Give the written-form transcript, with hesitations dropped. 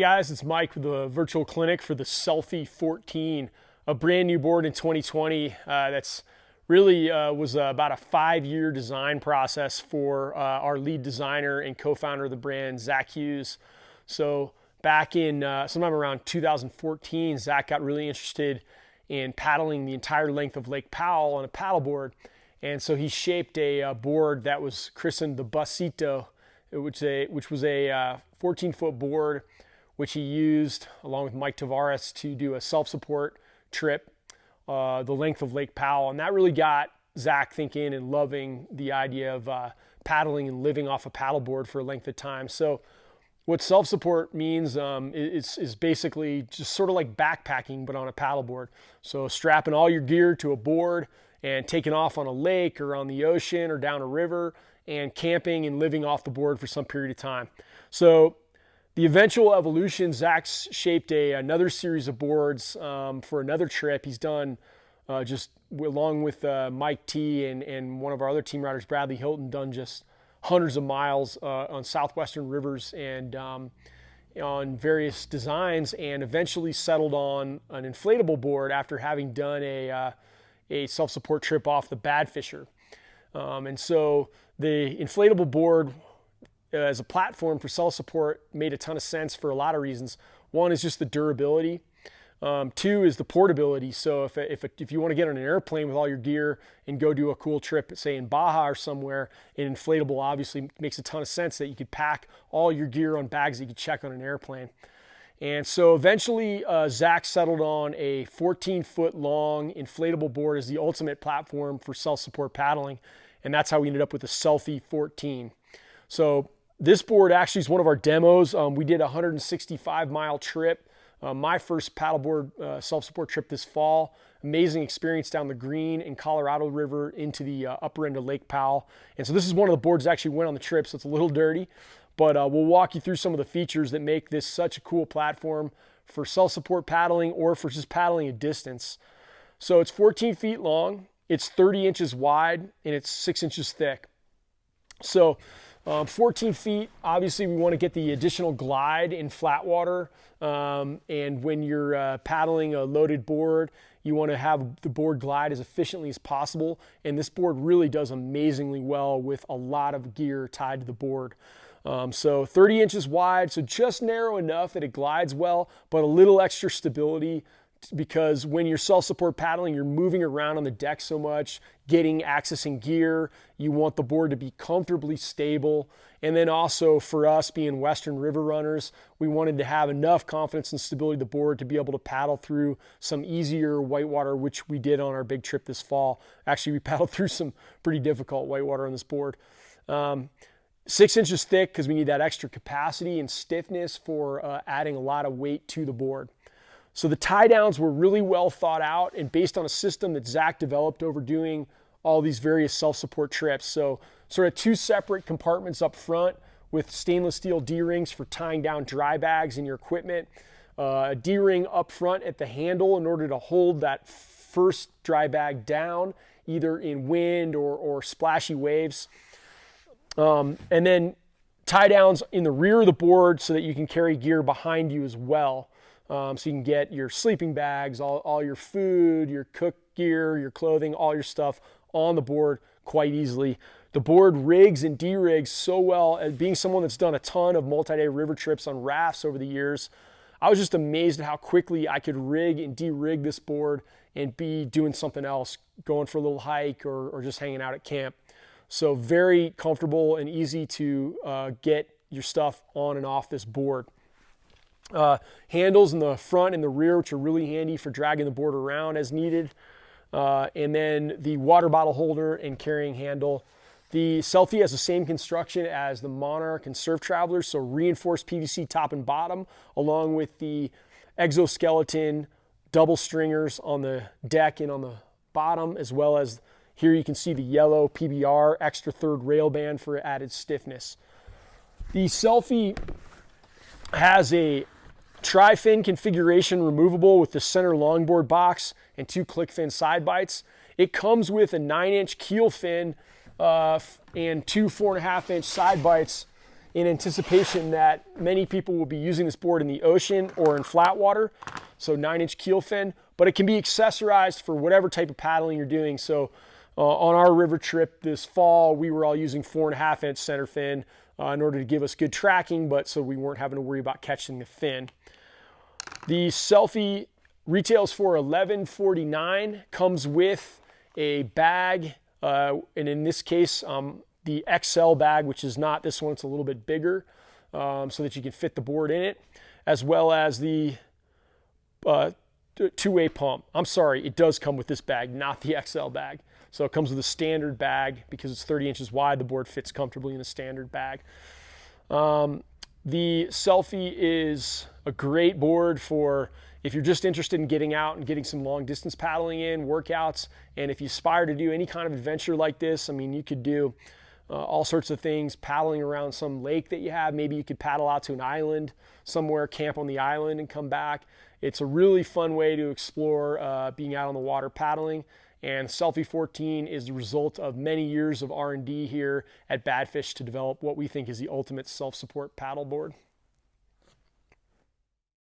guys, it's Mike with the virtual clinic for the Selfie 14, a brand new board in 2020 that's really was about a 5-year design process for our lead designer and co-founder of the brand, Zach Hughes. So back in sometime around 2014, Zach got really interested in paddling the entire length of Lake Powell on a paddleboard. And so he shaped a board that was christened the Busito, which was a 14-foot board, which he used along with Mike Tavares to do a self-support trip the length of Lake Powell. And that really got Zach thinking and loving the idea of paddling and living off a paddleboard for a length of time. So what self-support means is basically just sort of like backpacking, but on a paddleboard. So strapping all your gear to a board and taking off on a lake or on the ocean or down a river and camping and living off the board for some period of time. So the eventual evolution, Zach's shaped another series of boards for another trip. He's done just along with Mike T and one of our other team riders, Bradley Hilton, done just hundreds of miles on southwestern rivers and on various designs, and eventually settled on an inflatable board after having done a self-support trip off the Badfisher. And so the inflatable board as a platform for self-support made a ton of sense for a lot of reasons. One is just the durability. Two is the portability. So if you want to get on an airplane with all your gear and go do a cool trip, say in Baja or somewhere, an inflatable obviously makes a ton of sense that you could pack all your gear on bags that you could check on an airplane. And so eventually Zach settled on a 14-foot long inflatable board as the ultimate platform for self-support paddling. And that's how we ended up with the Selfie 14. So this board actually is one of our demos. We did a 165-mile trip, my first paddleboard self-support trip this fall. Amazing experience down the Green and Colorado River into the upper end of Lake Powell. And so this is one of the boards that actually went on the trip, so it's a little dirty. But we'll walk you through some of the features that make this such a cool platform for self-support paddling or for just paddling a distance. So it's 14 feet long, it's 30 inches wide, and it's 6 inches thick. So 14 feet, obviously we want to get the additional glide in flat water. And when you're paddling a loaded board, you want to have the board glide as efficiently as possible. And this board really does amazingly well with a lot of gear tied to the board. So 30 inches wide, so just narrow enough that it glides well, but a little extra stability, because when you're self-support paddling, you're moving around on the deck so much, accessing gear. You want the board to be comfortably stable. And then also for us being Western river runners, we wanted to have enough confidence and stability of the board to be able to paddle through some easier whitewater, which we did on our big trip this fall. Actually, we paddled through some pretty difficult whitewater on this board. 6 inches thick because we need that extra capacity and stiffness for adding a lot of weight to the board. So the tie downs were really well thought out and based on a system that Zach developed over doing all these various self-support trips. So sort of 2 separate compartments up front with stainless steel D-rings for tying down dry bags in your equipment. A D-ring up front at the handle in order to hold that first dry bag down, either in wind or splashy waves. And then tie downs in the rear of the board so that you can carry gear behind you as well. So you can get your sleeping bags, all your food, your cook gear, your clothing, all your stuff on the board quite easily. The board rigs and de-rigs so well. As being someone that's done a ton of multi-day river trips on rafts over the years, I was just amazed at how quickly I could rig and de-rig this board and be doing something else, going for a little hike or just hanging out at camp. So very comfortable and easy to get your stuff on and off this board. Handles in the front and the rear, which are really handy for dragging the board around as needed. And then the water bottle holder and carrying handle. The Selfie has the same construction as the Monarch and Surf Traveler, so reinforced PVC top and bottom, along with the exoskeleton double stringers on the deck and on the bottom, as well as here you can see the yellow PBR extra third rail band for added stiffness. The Selfie has a tri-fin configuration removable with the center longboard box and 2 click fin side bites. It comes with a 9-inch keel fin and 2 4.5-inch side bites in anticipation that many people will be using this board in the ocean or in flat water. So 9-inch keel fin, but it can be accessorized for whatever type of paddling you're doing. So on our river trip this fall, we were all using 4.5-inch center fin in order to give us good tracking, but so we weren't having to worry about catching the fin. The Selfie retails for $11.49, comes with a bag, and in this case, the XL bag, which is not this one, it's a little bit bigger, so that you can fit the board in it, as well as the two-way pump. I'm sorry, it does come with this bag, not the XL bag. So it comes with a standard bag because it's 30 inches wide. The board fits comfortably in a standard bag. The Selfie is a great board for if you're just interested in getting out and getting some long distance paddling in, workouts, and if you aspire to do any kind of adventure like this, I mean, you could do all sorts of things, paddling around some lake that you have. Maybe you could paddle out to an island somewhere, camp on the island and come back. It's a really fun way to explore being out on the water paddling. And Selfie 14 is the result of many years of R&D here at Badfish to develop what we think is the ultimate self-support paddleboard.